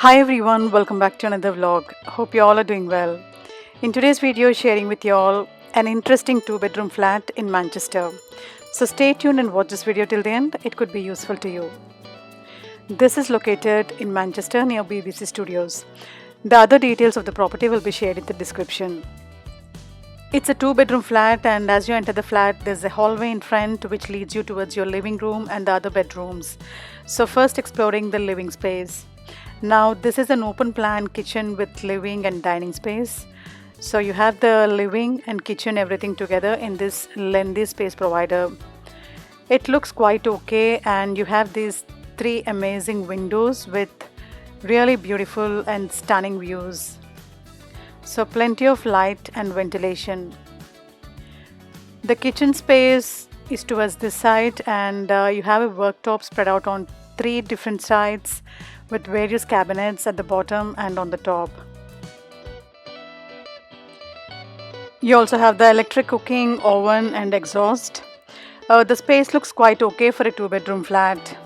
Hi everyone, welcome back to another vlog. Hope you all are doing well. In today's video, sharing with you all an interesting two-bedroom flat in Manchester. So stay tuned and watch this video till the end. It could be useful to you. This is located in Manchester near BBC Studios. The other details of the property will be shared in the description. It's a two-bedroom flat, and as you enter the flat, there's a hallway in front which leads you towards your living room and the other bedrooms. So first exploring the living space. Now this is an open plan kitchen with living and dining space. So you have the living and kitchen everything together in this lengthy space provider. It looks quite okay, and you have these three amazing windows with really beautiful and stunning views. So plenty of light and ventilation. The kitchen space is towards this side, and you have a worktop spread out on three different sides with various cabinets at the bottom and on the top. You also have the electric cooking, oven and exhaust. The space looks quite okay for a two-bedroom flat.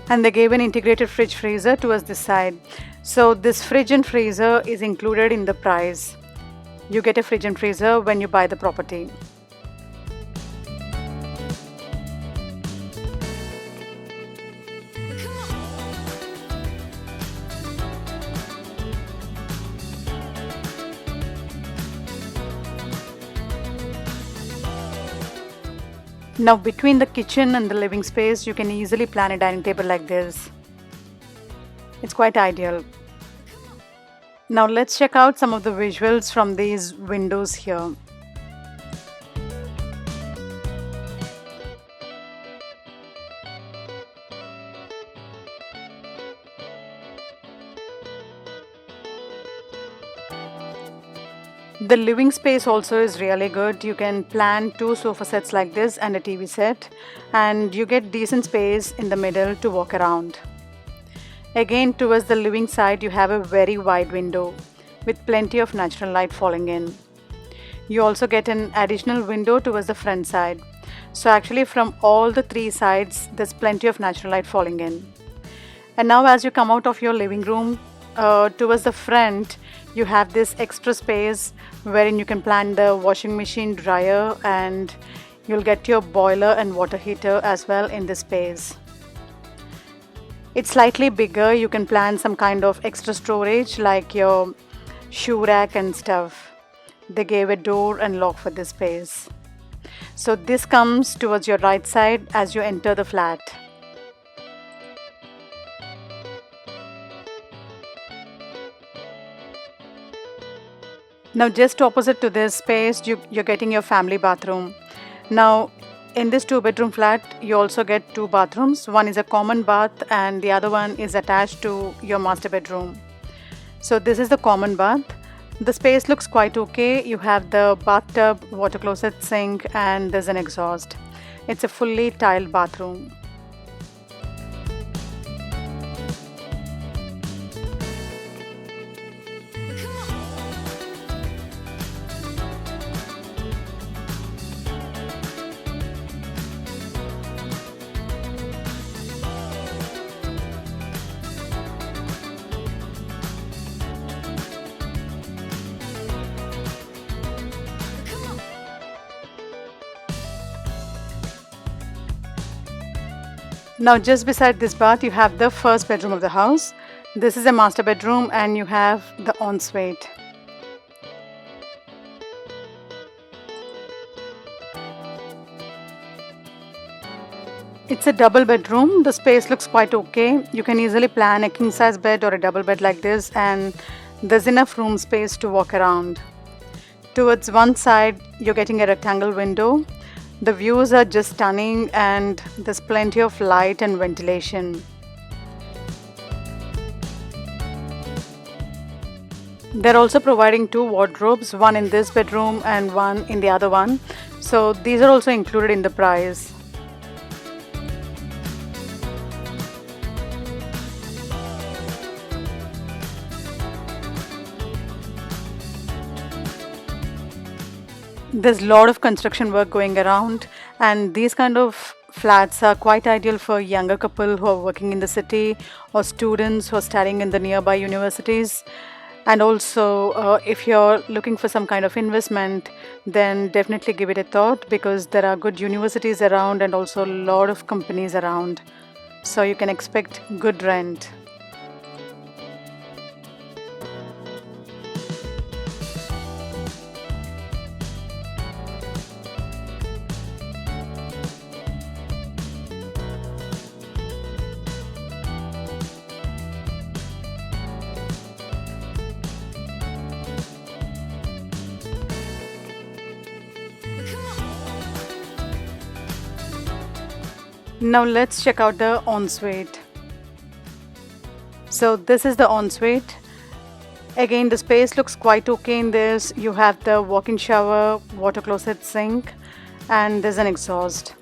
And they gave an integrated fridge freezer towards this side. So this fridge and freezer is included in the price. You get a fridge and freezer when you buy the property. Now between the kitchen and the living space, you can easily plan a dining table like this. It's quite ideal. Now let's check out some of the visuals from these windows here. The living space also is really good. You can plan two sofa sets like this and a TV set, and you get decent space in the middle to walk around. Again, towards the living side, you have a very wide window with plenty of natural light falling in. You also get an additional window towards the front side. So actually from all the three sides, there's plenty of natural light falling in. And now as you come out of your living room, towards the front, you have this extra space wherein you can plan the washing machine, dryer, and you'll get your boiler and water heater as well in this space. It's slightly bigger. You can plan some kind of extra storage like your shoe rack and stuff. They gave a door and lock for this space. So this comes towards your right side as you enter the flat. Now just opposite to this space, you're getting your family bathroom. Now in this two-bedroom flat, you also get two bathrooms. One is a common bath and the other one is attached to your master bedroom. So this is the common bath. The space looks quite okay. You have the bathtub, water closet, sink, and there's an exhaust. It's a fully tiled bathroom. Now just beside this bath, you have the first bedroom of the house. This is a master bedroom and you have the ensuite. It's a double bedroom. The space looks quite okay. You can easily plan a king size bed or a double bed like this, and there's enough room space to walk around. Towards one side, you're getting a rectangle window. The views are just stunning and there's plenty of light and ventilation. They're also providing two wardrobes, one in this bedroom and one in the other one. So these are also included in the price. There's a lot of construction work going around, and these kind of flats are quite ideal for younger couple who are working in the city or students who are studying in the nearby universities. And also, if you're looking for some kind of investment, then definitely give it a thought because there are good universities around and also a lot of companies around. So you can expect good rent. Now let's check out the ensuite. So this is the ensuite. Again, the space looks quite okay in this. You have the walk-in shower, water closet, sink, and there's an exhaust.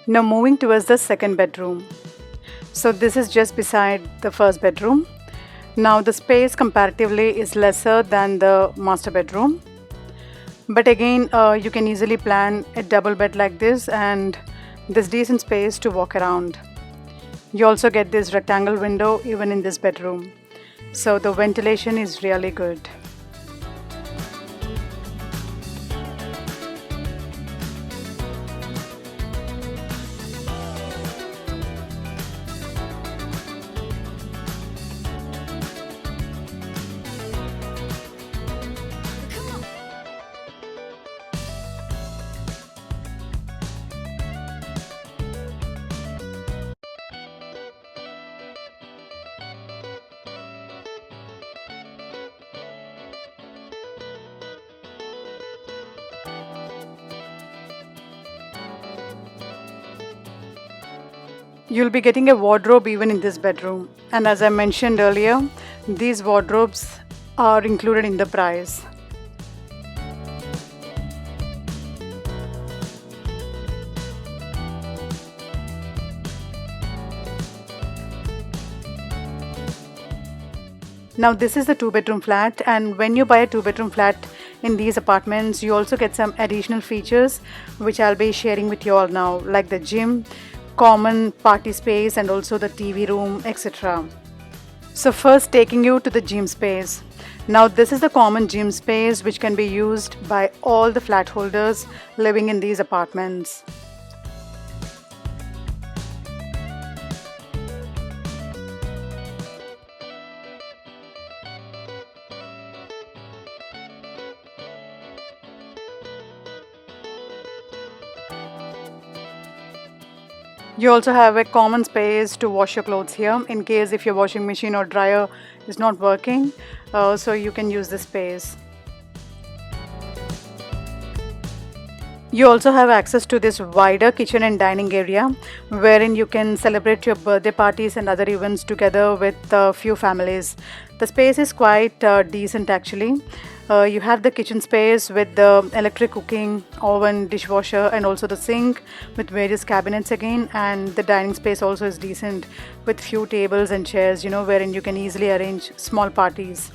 Now moving towards the second bedroom. So this is just beside the first bedroom. Now the space comparatively is lesser than the master bedroom. But again, you can easily plan a double bed like this and there's decent space to walk around. You also get this rectangle window even in this bedroom. So the ventilation is really good. You'll be getting a wardrobe even in this bedroom. And as I mentioned earlier, these wardrobes are included in the price. Now this is the two-bedroom flat, and when you buy a two-bedroom flat in these apartments, you also get some additional features which I'll be sharing with you all now, like the gym, common party space and also the TV room, etc. So first taking you to the gym space. Now this is the common gym space which can be used by all the flat holders living in these apartments. You also have a common space to wash your clothes here in case if your washing machine or dryer is not working, so you can use this space. You also have access to this wider kitchen and dining area wherein you can celebrate your birthday parties and other events together with a few families. The space is quite decent actually. You have the kitchen space with the electric cooking, oven, dishwasher and also the sink with various cabinets again, and the dining space also is decent with few tables and chairs, wherein you can easily arrange small parties.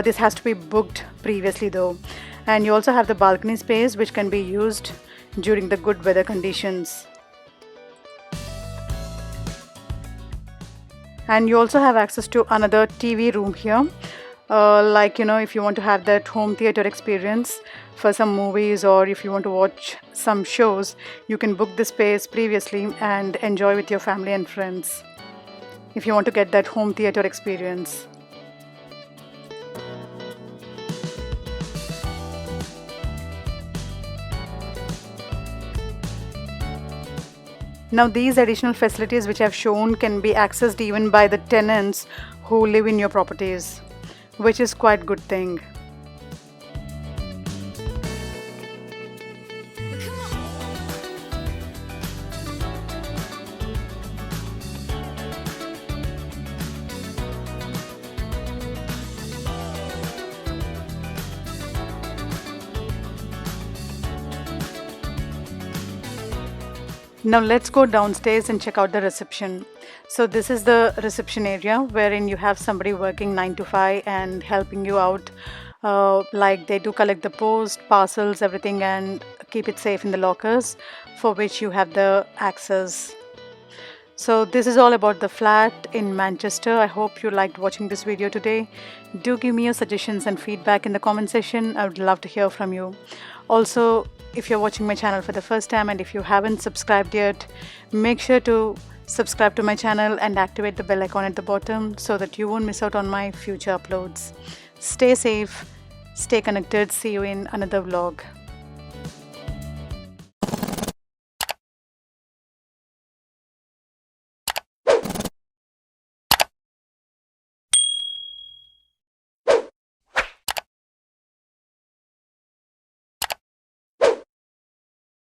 This has to be booked previously though. And you also have the balcony space which can be used during the good weather conditions. And you also have access to another TV room here. If you want to have that home theater experience for some movies or if you want to watch some shows, you can book the space previously and enjoy with your family and friends if you want to get that home theater experience. Now these additional facilities which I've shown can be accessed even by the tenants who live in your properties, which is quite good thing. Now let's go downstairs and check out the reception. So this is the reception area wherein you have somebody working 9 to 5 and helping you out. Like they do collect the post, parcels, everything, and keep it safe in the lockers for which you have the access. So this is all about the flat in Manchester. I hope you liked watching this video today. Do give me your suggestions and feedback in the comment section. I would love to hear from you. Also, if you're watching my channel for the first time and if you haven't subscribed yet, make sure to subscribe to my channel and activate the bell icon at the bottom so that you won't miss out on my future uploads. Stay safe, stay connected. See you in another vlog.